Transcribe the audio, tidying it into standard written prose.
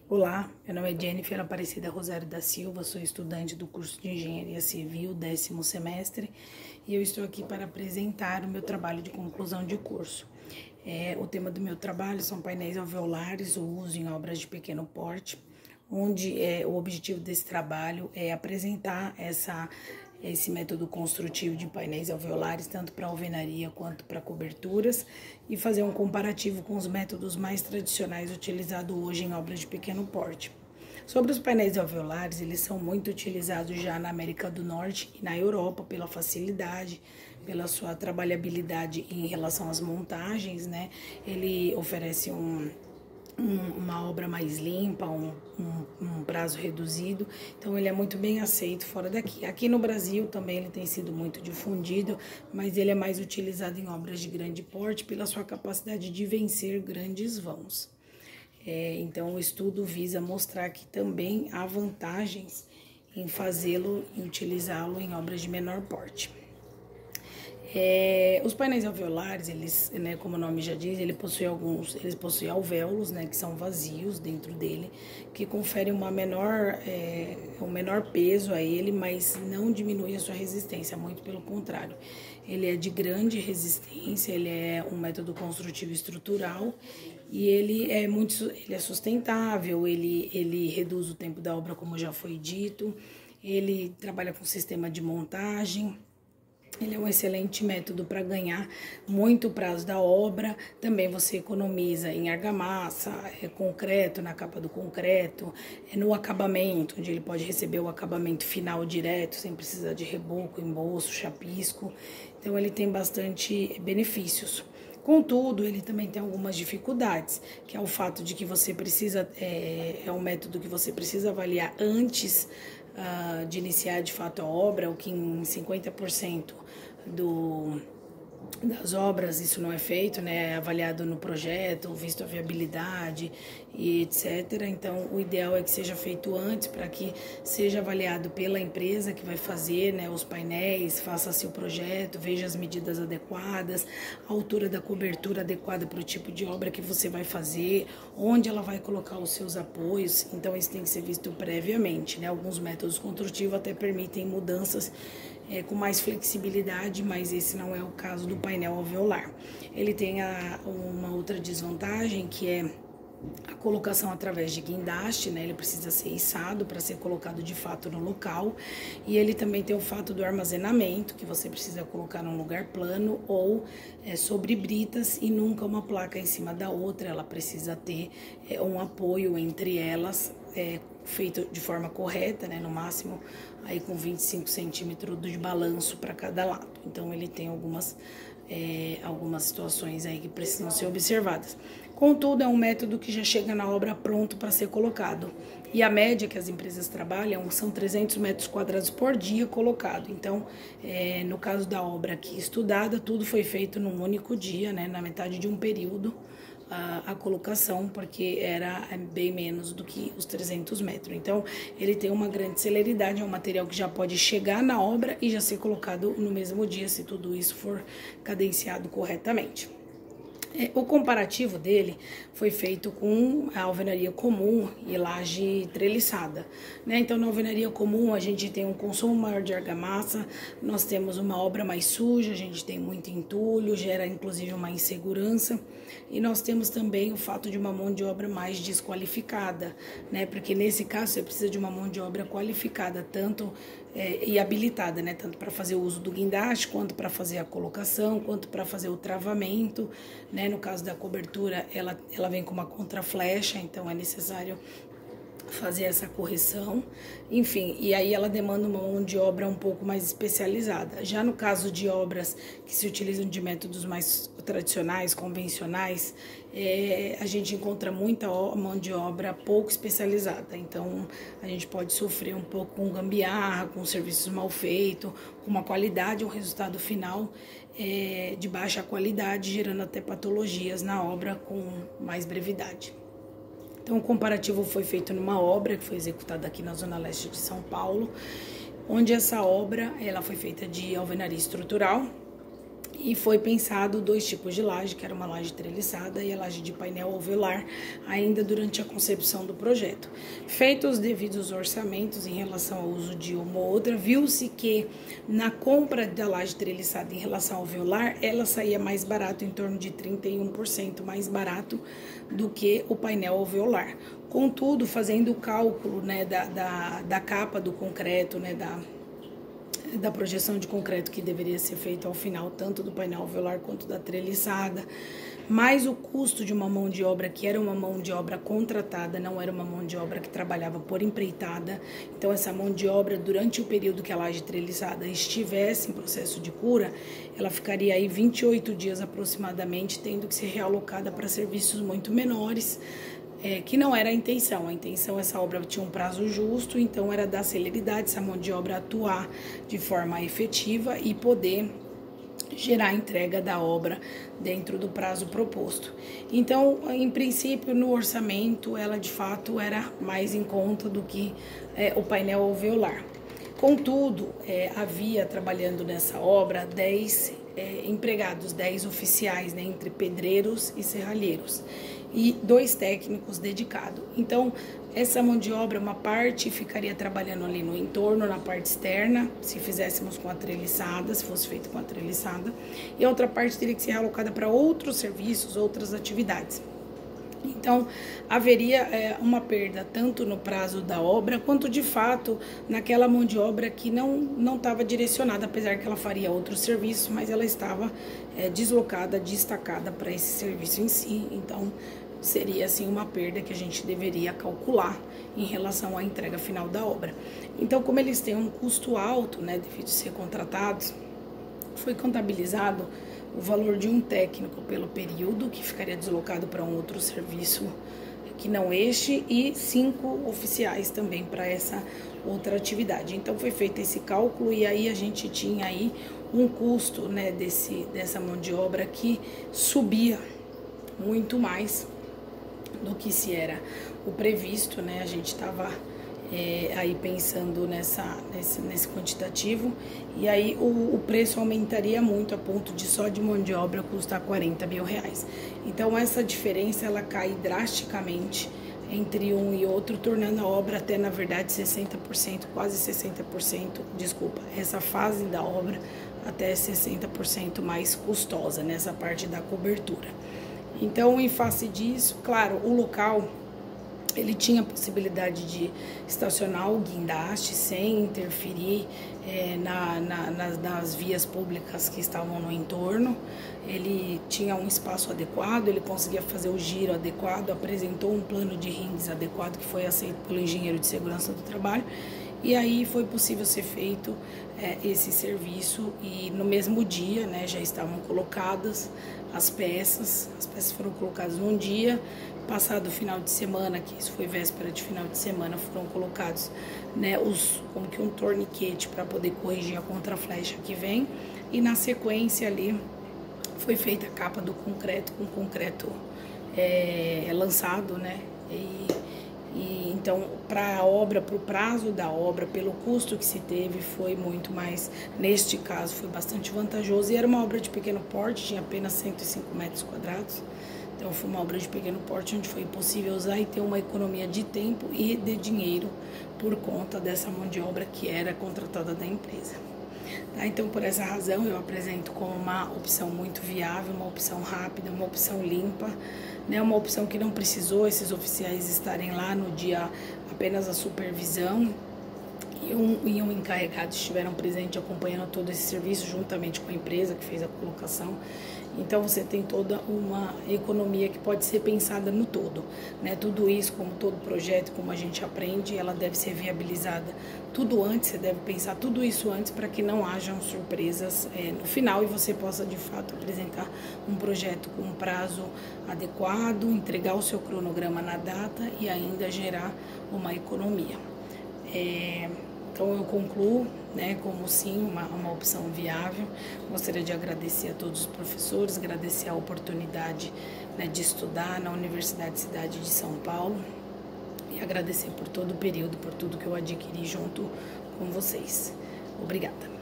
Olá, meu nome é Jennifer Aparecida Rosário da Silva, sou estudante do curso de Engenharia Civil, 10º semestre, e eu estou aqui para apresentar o meu trabalho de conclusão de curso. O tema do meu trabalho são painéis alveolares, o uso em obras de pequeno porte, onde o objetivo desse trabalho é apresentar esse método construtivo de painéis alveolares, tanto para alvenaria quanto para coberturas, e fazer um comparativo com os métodos mais tradicionais utilizados hoje em obras de pequeno porte. Sobre os painéis alveolares, eles são muito utilizados já na América do Norte e na Europa pela facilidade, pela sua trabalhabilidade em relação às montagens, né? Ele oferece uma obra mais limpa, um prazo reduzido, então ele é muito bem aceito fora daqui. Aqui no Brasil também ele tem sido muito difundido, mas ele é mais utilizado em obras de grande porte pela sua capacidade de vencer grandes vãos. Então o estudo visa mostrar que também há vantagens em fazê-lo e utilizá-lo em obras de menor porte. Os painéis alveolares, eles, né, como o nome já diz, eles possuem alvéolos, né, que são vazios dentro dele, que conferem um menor peso a ele, mas não diminui a sua resistência, muito pelo contrário. Ele é de grande resistência, ele é um método construtivo estrutural e ele é sustentável, ele reduz o tempo da obra, como já foi dito, ele trabalha com sistema de montagem. Ele é um excelente método para ganhar muito prazo da obra. Também você economiza em argamassa, concreto, na capa do concreto, no acabamento, onde ele pode receber o acabamento final direto, sem precisar de reboco, embolso, chapisco. Então ele tem bastante benefícios. Contudo, ele também tem algumas dificuldades, que é o fato de que você precisa, é um método que você precisa avaliar antes de iniciar de fato a obra, o que em 50% das obras isso não é feito, né? É avaliado no projeto, visto a viabilidade e etc. Então, o ideal é que seja feito antes, para que seja avaliado pela empresa que vai fazer, né, os painéis, faça-se o projeto, veja as medidas adequadas, a altura da cobertura adequada para o tipo de obra que você vai fazer, onde ela vai colocar os seus apoios. Então, isso tem que ser visto previamente, né? Alguns métodos construtivos até permitem mudanças com mais flexibilidade, mas esse não é o caso do painel alveolar. Ele tem uma outra desvantagem, que é a colocação através de guindaste, né? Ele precisa ser içado para ser colocado de fato no local, e ele também tem o fato do armazenamento, que você precisa colocar num lugar plano ou sobre britas e nunca uma placa em cima da outra. Ela precisa ter um apoio entre elas, feito de forma correta, né? No máximo aí com 25 centímetros de balanço para cada lado. Então ele tem algumas situações aí que precisam ser observadas. Contudo, é um método que já chega na obra pronto para ser colocado. E a média que as empresas trabalham são 300 metros quadrados por dia colocado. Então, no caso da obra aqui estudada, tudo foi feito num único dia, né, na metade de um período, a colocação, porque era bem menos do que os 300 metros. Então, ele tem uma grande celeridade, é um material que já pode chegar na obra e já ser colocado no mesmo dia, se tudo isso for cadenciado corretamente. O comparativo dele foi feito com a alvenaria comum e laje treliçada, né? Então, na alvenaria comum, a gente tem um consumo maior de argamassa, nós temos uma obra mais suja, a gente tem muito entulho, gera inclusive uma insegurança, e nós temos também o fato de uma mão de obra mais desqualificada, né? Porque nesse caso você precisa de uma mão de obra qualificada, tanto e habilitada, né? Tanto para fazer o uso do guindaste, quanto para fazer a colocação, quanto para fazer o travamento, né? No caso da cobertura, ela vem com uma contraflecha, então é necessário fazer essa correção, enfim, e aí ela demanda uma mão de obra um pouco mais especializada. Já no caso de obras que se utilizam de métodos mais tradicionais, convencionais, a gente encontra muita mão de obra pouco especializada, então a gente pode sofrer um pouco com gambiarra, com serviços mal feitos, com uma qualidade, um resultado final de baixa qualidade, gerando até patologias na obra com mais brevidade. Então, o comparativo foi feito numa obra que foi executada aqui na Zona Leste de São Paulo, onde essa obra ela foi feita de alvenaria estrutural E foi pensado 2 tipos de laje, que era uma laje treliçada e a laje de painel alveolar, ainda durante a concepção do projeto. Feitos os devidos orçamentos em relação ao uso de uma ou outra, viu-se que na compra da laje treliçada em relação ao alveolar, ela saía mais barato, em torno de 31% mais barato do que o painel alveolar. Contudo, fazendo o cálculo, né, da capa do concreto, né, da projeção de concreto que deveria ser feita ao final, tanto do painel alveolar quanto da treliçada, mais o custo de uma mão de obra que era uma mão de obra contratada, não era uma mão de obra que trabalhava por empreitada. Então, essa mão de obra, durante o período que a laje treliçada estivesse em processo de cura, ela ficaria aí 28 dias aproximadamente, tendo que ser realocada para serviços muito menores, que não era a intenção. A intenção, essa obra tinha um prazo justo, então era dar celeridade, essa mão de obra atuar de forma efetiva e poder gerar a entrega da obra dentro do prazo proposto. Então, em princípio, no orçamento, ela de fato era mais em conta do que o painel alveolar. Contudo, havia trabalhando nessa obra 10 empregados, 10 oficiais, né, entre pedreiros e serralheiros, e 2 técnicos dedicados. Então, essa mão de obra, uma parte ficaria trabalhando ali no entorno, na parte externa, se fizéssemos com a treliçada, se fosse feito com a treliçada, e a outra parte teria que ser alocada para outros serviços, outras atividades. Então, haveria uma perda tanto no prazo da obra, quanto de fato naquela mão de obra que não estava direcionada, apesar que ela faria outro serviço, mas ela estava deslocada, destacada para esse serviço em si. Então, seria assim uma perda que a gente deveria calcular em relação à entrega final da obra. Então, como eles têm um custo alto, né, devido a ser contratados, foi contabilizado o valor de um técnico pelo período, que ficaria deslocado para um outro serviço que não este, e 5 oficiais também para essa outra atividade. Então foi feito esse cálculo e aí a gente tinha aí um custo, né, dessa mão de obra que subia muito mais do que se era o previsto, né? A gente estava aí pensando nesse quantitativo, e aí o preço aumentaria muito a ponto de só de mão de obra custar R$40 mil. Então essa diferença ela cai drasticamente entre um e outro, tornando a obra até na verdade 60%, quase 60%, desculpa, essa fase da obra até 60% mais custosa nessa parte da cobertura. Então, em face disso, claro, o local ele tinha a possibilidade de estacionar o guindaste sem interferir nas vias públicas que estavam no entorno. Ele tinha um espaço adequado, ele conseguia fazer o giro adequado, apresentou um plano de rings adequado que foi aceito pelo engenheiro de segurança do trabalho. E aí foi possível ser feito esse serviço e no mesmo dia, né, já estavam colocadas as peças foram colocadas num dia, passado o final de semana, que isso foi véspera de final de semana, foram colocados, né, como que um torniquete para poder corrigir a contraflecha que vem, e na sequência ali foi feita a capa do concreto, com concreto lançado, né, e então, para a obra, para o prazo da obra, pelo custo que se teve, foi muito mais, neste caso, foi bastante vantajoso. E era uma obra de pequeno porte, tinha apenas 105 metros quadrados. Então, foi uma obra de pequeno porte, onde foi possível usar e ter uma economia de tempo e de dinheiro por conta dessa mão de obra que era contratada da empresa. Tá? Então, por essa razão, eu apresento como uma opção muito viável, uma opção rápida, uma opção limpa, né? Uma opção que não precisou esses oficiais estarem lá no dia, apenas a supervisão, e um encarregado estiveram presentes acompanhando todo esse serviço juntamente com a empresa que fez a colocação. Então você tem toda uma economia que pode ser pensada no todo, né? Tudo isso, como todo projeto, como a gente aprende, ela deve ser viabilizada tudo antes, você deve pensar tudo isso antes para que não hajam surpresas no final e você possa de fato apresentar um projeto com um prazo adequado, entregar o seu cronograma na data e ainda gerar uma economia. Então eu concluo, né, como sim, uma opção viável. Gostaria de agradecer a todos os professores, agradecer a oportunidade, né, de estudar na Universidade Cidade de São Paulo e agradecer por todo o período, por tudo que eu adquiri junto com vocês. Obrigada.